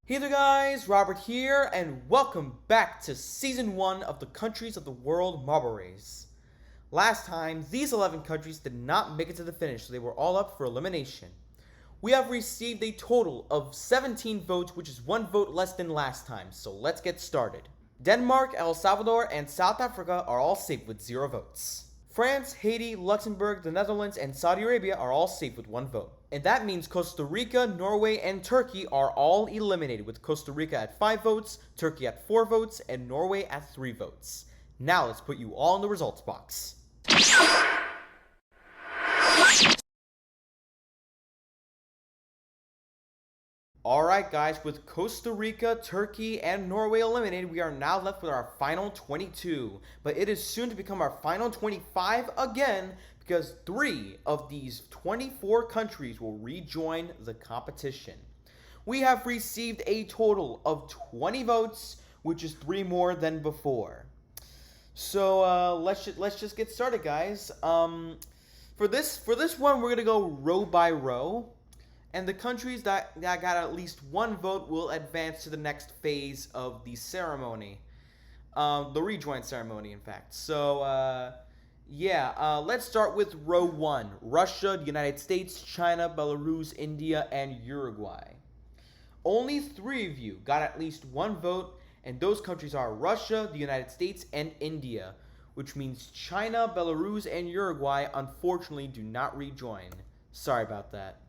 Hey there guys, Robert here, and welcome back to Season 1 of the Countries of the World Marble Race. Last time, these 11 countries did not make it to the finish, so they were all up for elimination. We have received a total of 17 votes, which is 1 vote less than last time, so let's get started. Denmark, El Salvador, and South Africa are all safe with 0 votes. France, Haiti, Luxembourg, the Netherlands, and Saudi Arabia are all safe with 1 vote. And that means Costa Rica, Norway, and Turkey are all eliminated, with Costa Rica at 5 votes, Turkey at 4 votes, and Norway at 3 votes. Now let's put you all in the results box. Alright guys, with Costa Rica, Turkey, and Norway eliminated, we are now left with our final 22. But it is soon to become our final 25 again, because 3 of these 24 countries will rejoin the competition. We have received a total of 20 votes, which is 3 more than before. So let's just get started, guys. For this one, we're gonna go row by row. And the countries that got at least 1 vote will advance to the next phase of the ceremony. The rejoin ceremony, in fact. So, let's start with row 1. Russia, the United States, China, Belarus, India, and Uruguay. Only 3 of you got at least 1 vote, and those countries are Russia, the United States, and India. Which means China, Belarus, and Uruguay, unfortunately, do not rejoin. Sorry about that.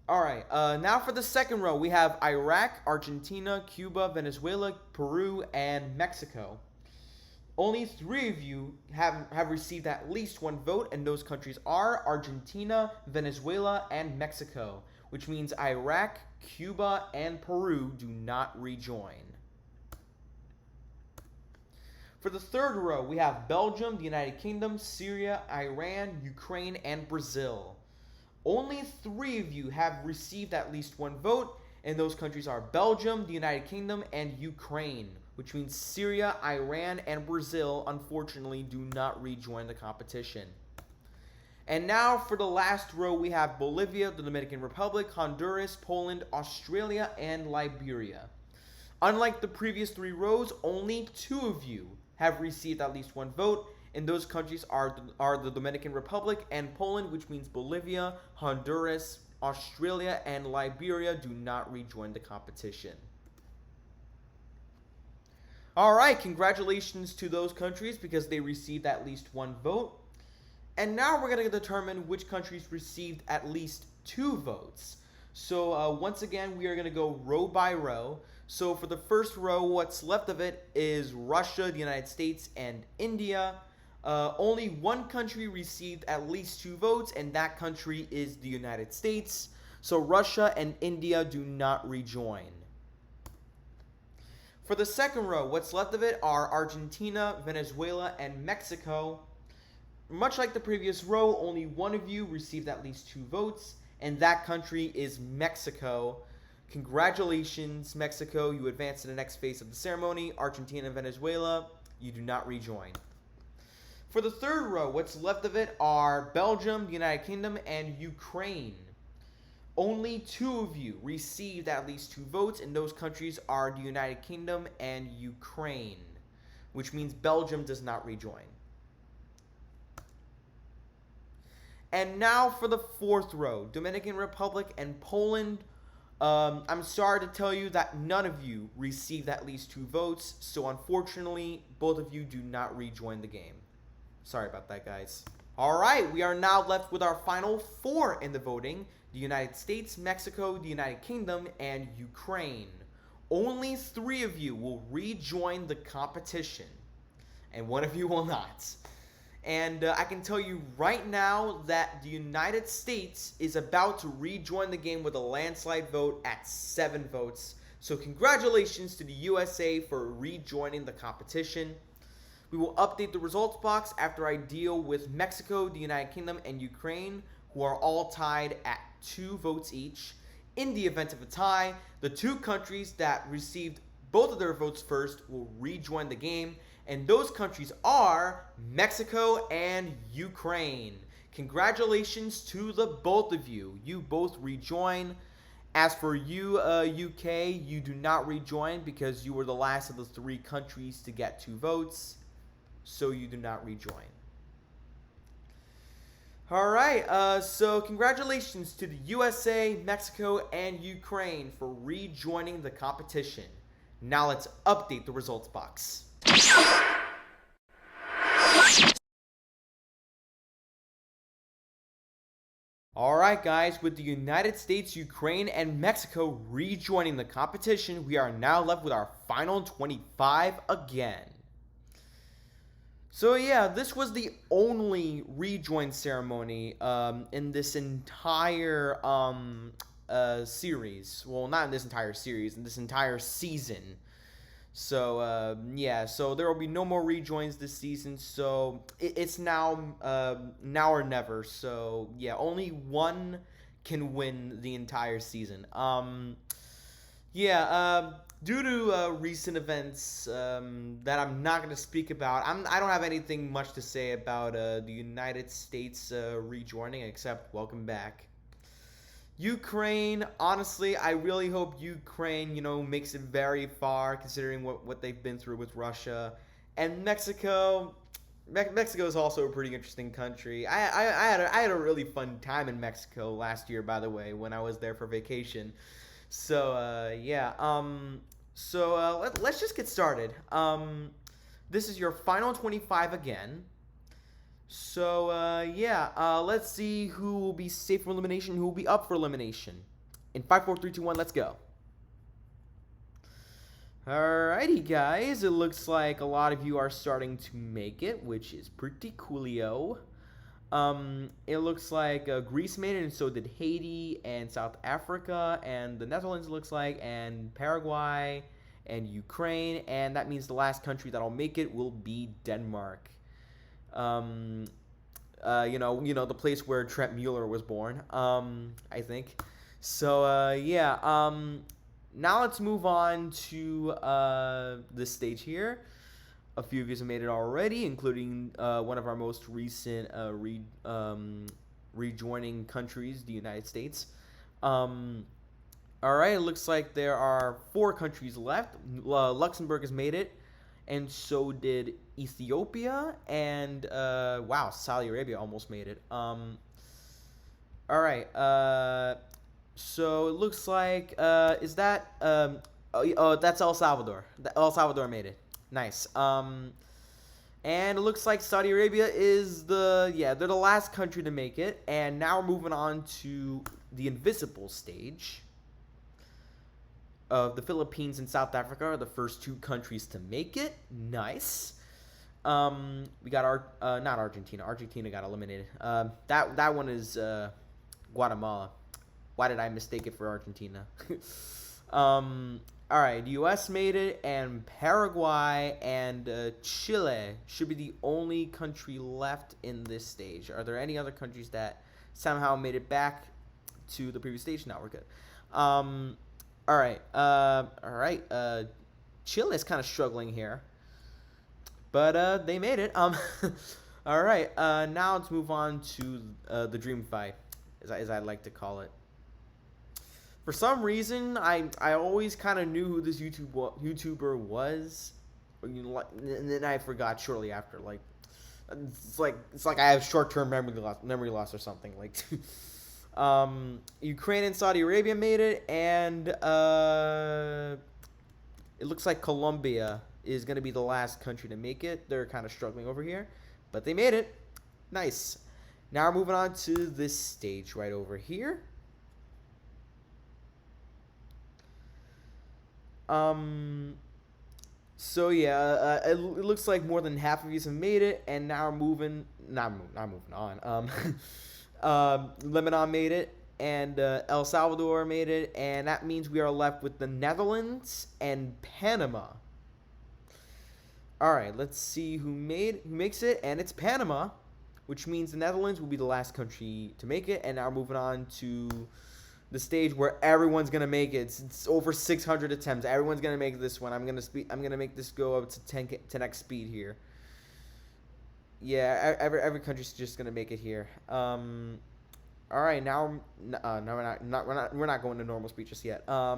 Alright, now for the second row, we have Iraq, Argentina, Cuba, Venezuela, Peru, and Mexico. Only 3 of you have received at least 1 vote, and those countries are Argentina, Venezuela, and Mexico, which means Iraq, Cuba, and Peru do not rejoin. For the third row, we have Belgium, the United Kingdom, Syria, Iran, Ukraine, and Brazil. Only 3 of you have received at least 1 vote, and those countries are Belgium, the United Kingdom, and Ukraine, which means Syria, Iran, and Brazil, unfortunately, do not rejoin the competition. And now for the last row, we have Bolivia, the Dominican Republic, Honduras, Poland, Australia, and Liberia. Unlike the previous 3 rows, only 2 of you have received at least 1 vote, and those countries are the Dominican Republic and Poland, which means Bolivia, Honduras, Australia, and Liberia do not rejoin the competition. Alright, congratulations to those countries because they received at least 1 vote. And now we're going to determine which countries received at least 2 votes. So once again, we are going to go row by row. So for the first row, what's left of it is Russia, the United States, and India. Only 1 country received at least 2 votes, and that country is the United States. So Russia and India do not rejoin. For the second row, what's left of it are Argentina, Venezuela, and Mexico. Much like the previous row, only 1 of you received at least 2 votes, and that country is Mexico. Congratulations, Mexico. You advance to the next phase of the ceremony. Argentina and Venezuela, you do not rejoin. For the third row, what's left of it are Belgium, the United Kingdom, and Ukraine. Only 2 of you received at least 2 votes, and those countries are the United Kingdom and Ukraine, which means Belgium does not rejoin. And now for the fourth row, Dominican Republic and Poland. I'm sorry to tell you that none of you received at least 2 votes, so unfortunately, both of you do not rejoin the game. Sorry about that, guys. Alright, we are now left with our final 4 in the voting. The United States, Mexico, the United Kingdom, and Ukraine. Only 3 of you will rejoin the competition, and 1 of you will not. And I can tell you right now that the United States is about to rejoin the game with a landslide vote at 7 votes. So congratulations to the USA for rejoining the competition. We will update the results box after I deal with Mexico, the United Kingdom, and Ukraine, who are all tied at 2 votes each. In the event of a tie, the 2 countries that received both of their votes first will rejoin the game, and those countries are Mexico and Ukraine. Congratulations to the both of you. You both rejoin. As for you, UK, you do not rejoin because you were the last of the 3 countries to get 2 votes, so you do not rejoin. All right, so congratulations to the USA, Mexico, and Ukraine for rejoining the competition. Now let's update the results box. Alright guys, with the United States, Ukraine, and Mexico rejoining the competition, we are now left with our final 25 again. So yeah, this was the only rejoin ceremony in this entire series. Well, not in this entire series, in this entire season. So yeah, so there will be no more rejoins this season. So it's now now or never. So yeah, only one can win the entire season. Yeah, due to recent events that I'm not going to speak about, I don't have anything much to say about the United States rejoining, except welcome back. Ukraine, honestly, I really hope Ukraine, makes it very far, considering what they've been through with Russia. And Mexico, Mexico is also a pretty interesting country. I had a really fun time in Mexico last year, by the way, when I was there for vacation. So yeah, let's just get started. This is your final 25 again. So yeah, let's see who will be safe from elimination, who will be up for elimination. In 5, 4, 3, 2, 1, let's go. Alrighty, guys, it looks like a lot of you are starting to make it, which is pretty coolio. It looks like Greece made it, and so did Haiti and South Africa, and the Netherlands looks like, and Paraguay, and Ukraine, and that means the last country that'll make it will be Denmark. The place where Trent Mueller was born, I think. So, yeah, now let's move on to this stage here. A few of you have made it already, including one of our most recent rejoining countries, the United States. All right, it looks like there are 4 countries left. Luxembourg has made it, and so did Ethiopia, and wow, Saudi Arabia almost made it. All right, so it looks like is that that's El Salvador. El Salvador made it. Nice. And it looks like Saudi Arabia is they're the last country to make it, and now we're moving on to the invisible stage. The Philippines and South Africa are the first 2 countries to make it. Nice. We got not Argentina. Argentina got eliminated. That one is Guatemala. Why did I mistake it for Argentina? All right, the U.S. made it, and Paraguay and Chile should be the only country left in this stage. Are there any other countries that somehow made it back to the previous stage? No, we're good. All right. Chile is kind of struggling here, but they made it. All right. Now let's move on to the dream fight, as I like to call it. For some reason, I always kind of knew who this YouTuber was, and then I forgot shortly after. Like, it's like I have short-term memory loss or something. Like, Ukraine and Saudi Arabia made it, and it looks like Colombia is going to be the last country to make it. They're kind of struggling over here, but they made it. Nice. Now we're moving on to this stage right over here. So yeah, it looks like more than half of you have made it, and now we're moving on. Lebanon made it, and El Salvador made it, and that means we are left with the Netherlands and Panama. All right, let's see who makes it, and it's Panama, which means the Netherlands will be the last country to make it, and now we're moving on to the stage where everyone's gonna make it. It's over 600 attempts. Everyone's gonna make this one. I'm gonna make this go up to 10x speed here. Yeah, every country's just gonna make it here. All right, now no, we're not going to normal speed just yet. All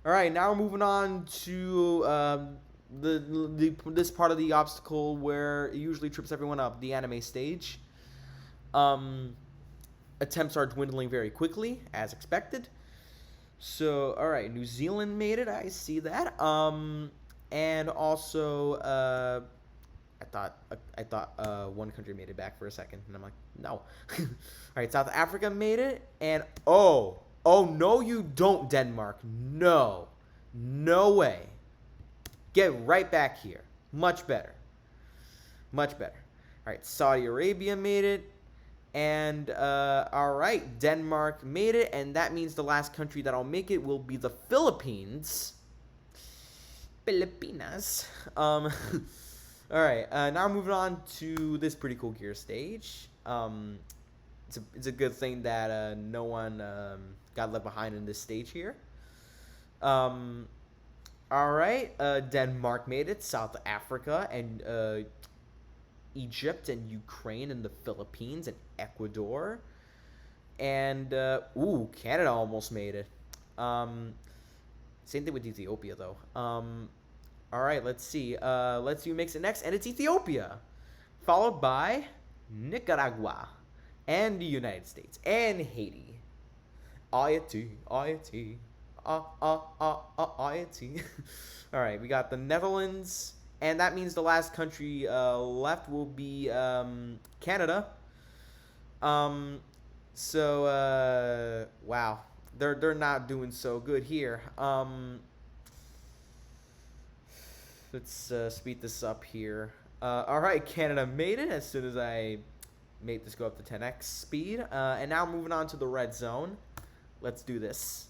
right, now we're moving on to this part of the obstacle where it usually trips everyone up, the anime stage. Um, Attempts are dwindling very quickly, as expected. So, all right, New Zealand made it. I see that. And also, I thought one country made it back for a second, and I'm like, no. All right, South Africa made it, and oh no, you don't, Denmark. No, no way. Get right back here. Much better. Much better. All right, Saudi Arabia made it. And all right, Denmark made it, and that means the last country that'll make it will be the Philippines. Filipinas. All right, now moving on to this pretty cool gear stage. It's a good thing that no one got left behind in this stage here. All right, Denmark made it, South Africa, and Egypt and Ukraine and the Philippines and Ecuador. And, Canada almost made it. Same thing with Ethiopia, though. All right, let's see. Let's see who makes it next. And it's Ethiopia. Followed by Nicaragua and the United States and Haiti. Haiti. Haiti. Haiti. All right, we got the Netherlands. And that means the last country left will be Canada. Wow, they're not doing so good here. Let's speed this up here. All right, Canada made it as soon as I made this go up to 10x speed. And now moving on to the red zone. Let's do this.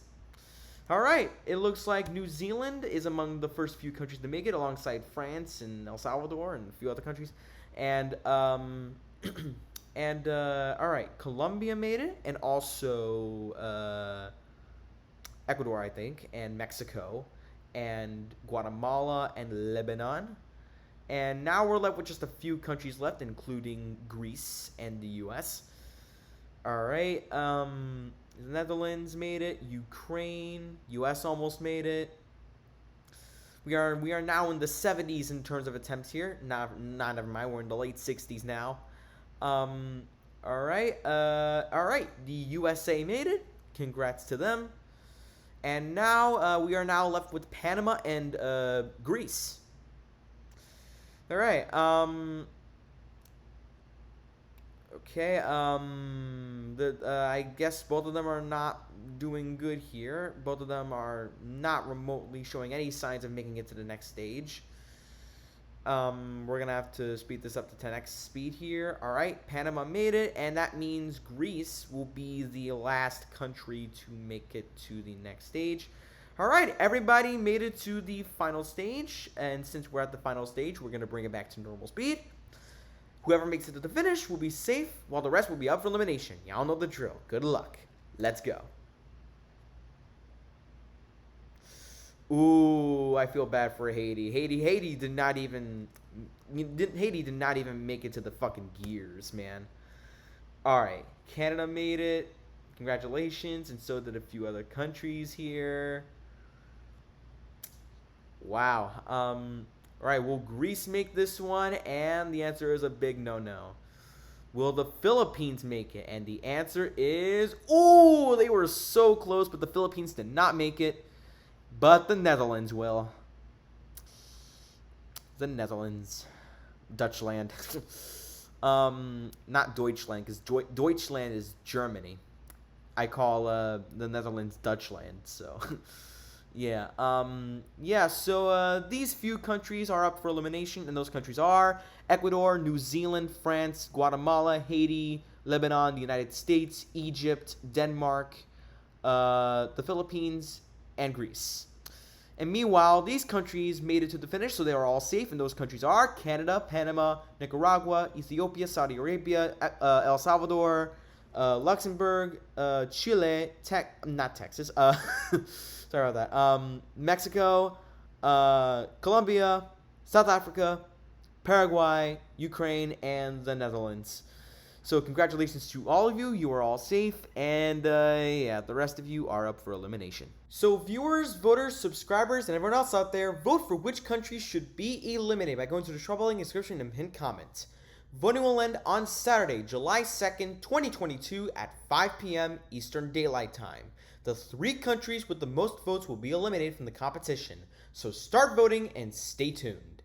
All right, it looks like New Zealand is among the first few countries to make it, alongside France and El Salvador and a few other countries. And all right, Colombia made it, and also Ecuador, I think, and Mexico, and Guatemala and Lebanon. And now we're left with just a few countries left, including Greece and the U.S. All right. The Netherlands made it. Ukraine, U.S. almost made it. We are now in the 70s in terms of attempts here. Never mind. We're in the late 60s now. All right. The USA made it. Congrats to them. And now we are now left with Panama and Greece. All right. Okay, I guess both of them are not doing good here. Both of them are not remotely showing any signs of making it to the next stage. We're going to have to speed this up to 10x speed here. All right, Panama made it, and that means Greece will be the last country to make it to the next stage. All right, everybody made it to the final stage, and since we're at the final stage, we're going to bring it back to normal speed. Whoever makes it to the finish will be safe, while the rest will be up for elimination. Y'all know the drill. Good luck. Let's go. Ooh, I feel bad for Haiti. Haiti did not even make it to the fucking gears, man. All right, Canada made it. Congratulations, and so did a few other countries here. Wow. All right, will Greece make this one? And the answer is a big no-no. Will the Philippines make it? And the answer is, ooh, they were so close, but the Philippines did not make it. But the Netherlands will. The Netherlands. Dutchland. Not Deutschland, because Deutschland is Germany. I call the Netherlands Dutchland, so... Yeah, so these few countries are up for elimination, and those countries are Ecuador, New Zealand, France, Guatemala, Haiti, Lebanon, the United States, Egypt, Denmark, the Philippines, and Greece. And meanwhile, these countries made it to the finish, so they are all safe, and those countries are Canada, Panama, Nicaragua, Ethiopia, Saudi Arabia, El Salvador, Luxembourg, Chile, not Texas, sorry about that. Mexico, Colombia, South Africa, Paraguay, Ukraine, and the Netherlands. So congratulations to all of you. You are all safe. And yeah, the rest of you are up for elimination. So viewers, voters, subscribers, and everyone else out there, vote for which country should be eliminated by going to the troubling description and pinned comment. Voting will end on Saturday, July 2nd, 2022 at 5 p.m. Eastern Daylight Time. The 3 countries with the most votes will be eliminated from the competition. So start voting and stay tuned.